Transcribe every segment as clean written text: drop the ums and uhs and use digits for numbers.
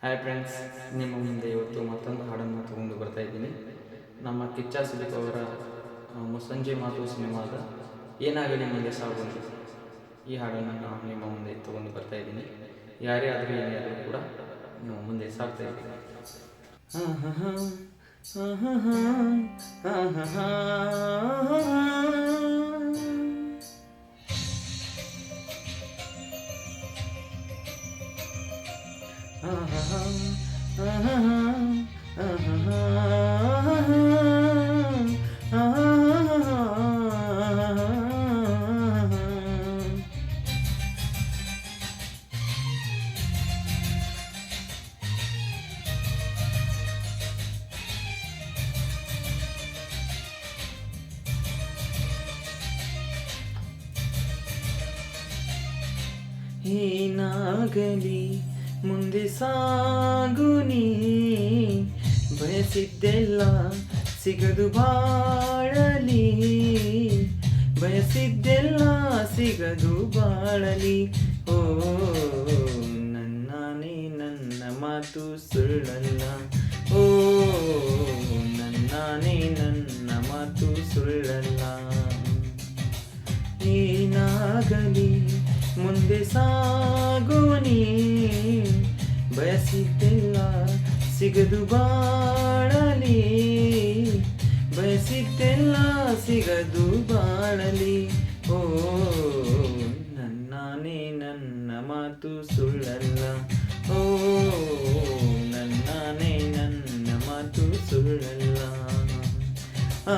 Hi friends, ನಿಮ್ಮ ಮುಂದೆ ಇವತ್ತು ಮತ್ತೊಂದು ಹಾಡನ್ನು ತಗೊಂಡು ಬರ್ತಾ ಇದ್ದೀನಿ. ನಮ್ಮ ಕಿಚ್ಚ ಸುದೀಪ್ ಅವರ ಮುಸ್ಸಂಜೆ ಮಾತು ಸಿನಿಮಾದ ಏನಾಗಲಿ ಮುಂದೆ ಸಾಗುವುದು ಈ ಹಾಡನ್ನು ನಾನು ನಿಮ್ಮ ಮುಂದೆ ತಗೊಂಡು ಬರ್ತಾ ಇದ್ದೀನಿ. ಯಾರೇ ಆದರೂ ಏನೇ ಆದರೂ ಕೂಡ ನೀವು ಮುಂದೆ ಸಾಗ್ತಾ ಇದ್ದೀನಿ. ಏನಾಗಲಿ ಮುಂದೆ ಸಾಗುನಿ, ಬಯಸಿದ್ದೆಲ್ಲ ಸಿಗದು ಬಾಳಲಿ, ಬಯಸಿದ್ದೆಲ್ಲ ಸಿಗದು ಬಾಳಲಿ. ಓ ನನ್ನಾನೇ ನನ್ನ ಮಾತು ಸುಳ್ಳಲ್ಲ, ಓ ನನ್ನಾನೇ ನನ್ನ ಮಾತು ಸುಳ್ಳಲ್ಲ. ಏನಾಗಲಿ ಮುಂದೆ ಸಾಗುವನಿ, ಬಯಸಿದ್ದೆಲ್ಲ ಸಿಗದು ಬಾಳಲಿ, ಬಯಸಿದ್ದೆಲ್ಲ ಸಿಗದು ಬಾಳಲಿ. ಓ ನನ್ನಾನೇ ನನ್ನ ಮಾತು ಸುಳ್ಳಲ್ಲ, ಓ ನನ್ನಾನೇ ನನ್ನ ಮಾತು ಸುಳ್ಳಲ್ಲ.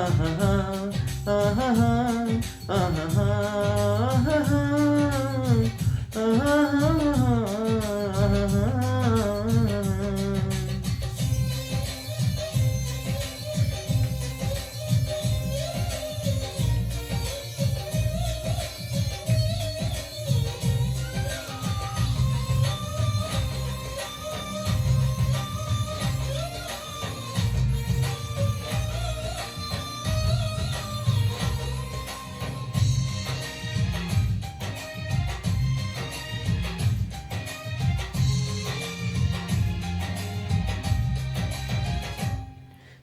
ಆಹಾ ಆಹಾ ಆಹಾ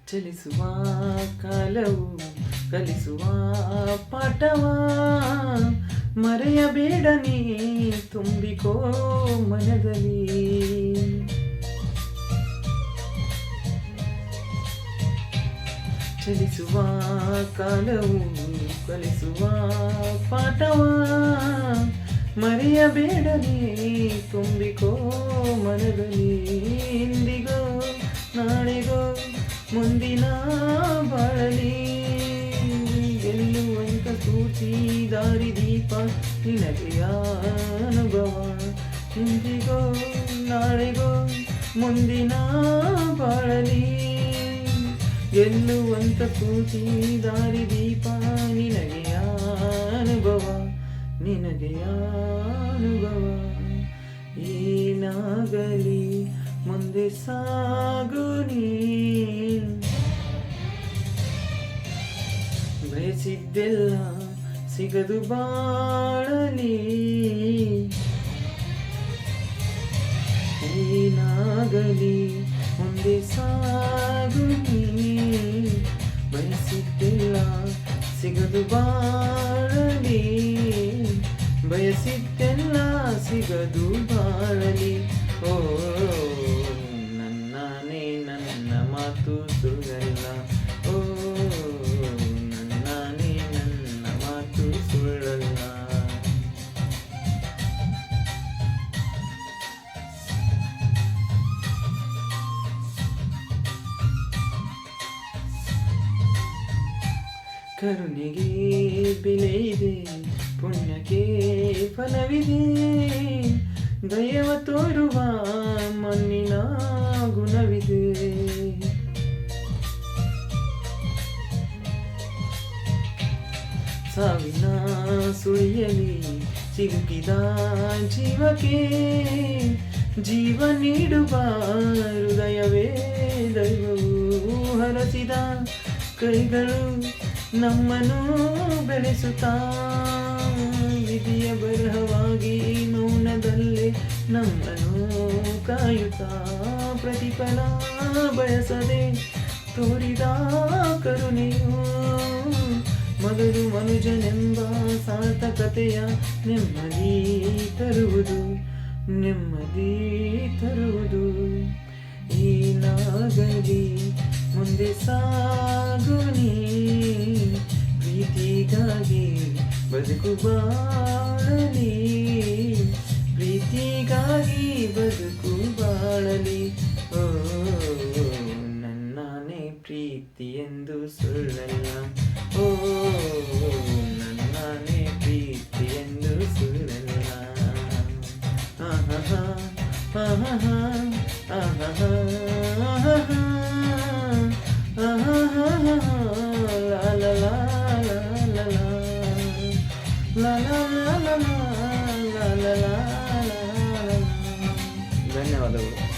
ಚಲಿಸುವ ಕಾಲವು ಕಲಿಸುವ ಪಾಠವ, ಮರೆಯಬೇಡ ನೀ ತುಂಬಿಕೋ ಮನದಲ್ಲಿ. ಚಲಿಸುವ ಕಾಲವು ಕಲಿಸುವ ಪಾಠವ, ಮರೆಯಬೇಡ ನೀ ತುಂಬಿಕೋ ಮನದಲ್ಲಿ. ಇಂದಿಗೋ ನಾಳೆಗೋ ಮುಂದಿನ ಬಾಳಲಿ, ಗೆಲ್ಲುವಂತ ಸ್ಫೂರ್ತಿ ದಾರಿ ದೀಪ ನಿನಗೆ ಅನುಭವ. ಇಂದಿಗೋ ನಾಳೆಗೋ ಮುಂದಿನ ಬಾಳಲಿ, ಗೆಲ್ಲುವಂತ ಸ್ಫೂರ್ತಿ ದಾರಿ ದೀಪ ನಿನಗೆ ಅನುಭವ, ನಿನಗೆ ಅನುಭವ. ಏನಾಗಲಿ ಮುಂದೆ ಸಾಗು ನೀ, ಬಯಸಿದ್ದೆಲ್ಲ ಸಿಗದು ಬಾಳಲಿ. ಏನಾಗಲಿ ಮುಂದೆ ಸಾಗು ನೀ, ಬಯಸಿದ್ದೆಲ್ಲ ಸಿಗದು ಬಾಳಲಿ, ಬಯಸಿದ್ದೆಲ್ಲ ಸಿಗದು ಬಾಳಲಿ. ಓ ನನ್ನಾನೇ ನನ್ನ ಮಾತು ಸುಳ್ಳಲ್ಲ, ಓ ನನ್ನಾನೇ ನನ್ನ ಮಾತು ಸುಳ್ಳಲ್ಲ. ಕರುಣೆಗೆ ಬೆಲೆ ಇದೆ, ಪುಣ್ಯಕ್ಕೆ ಫಲವಿದೆ, ದಯವ ತೋರುವ ಮಣ್ಣಿನ ಗುಣವಿದೆ. ಸಾವಿನ ಸುಳಿಯಲಿ ಸಿಲುಕಿದ ಜೀವಕ್ಕೆ, ಜೀವ ನೀಡುವ ಹೃದಯವೇ ದೈವವು ಹರಸಿದ ಕೈಗಳು ನಮ್ಮನ್ನು ಬೆಳೆಸುತ್ತಾ, ವಿಧಿಯ ಬರಹವಾಗಿ ಮೌನದಲ್ಲೇ ನಮ್ಮನ್ನು ಕಾಯುತ್ತಾ ಪ್ರತಿಫಲ ಬಯಸದೆ ತೋರಿದ ಕರುಣೆಯು ಮೊದಲು ಮನುಜನೆಂಬ ಸಾರ್ಥಕತೆಯ ನೆಮ್ಮದಿ ತರುವುದು ಈ ನಾಗಲಿ ಮುಂದೆ ಸಾಗುನಿ ಪ್ರೀತಿಗಾಗಿ ಬದುಕು ಬಾಳಲಿ ಪ್ರೀತಿಗಾಗಿ ಬದುಕು ಬಾಳಲಿ ಓ ನನ್ನಾನೇ ಪ್ರೀತಿ ಎಂದು ಸುಳ್ಳಲ್ಲ ಓ ನನ್ನಾನೇ ಪ್ರೀತಿ ಎಂದು ಸುಳ್ಳಲ್ಲ ಆಹಾ ಆಹಾ ಆಹಾ ಆಹಾ la la la la la la la la la la la la la la. ಧನ್ಯವಾದಗಳು.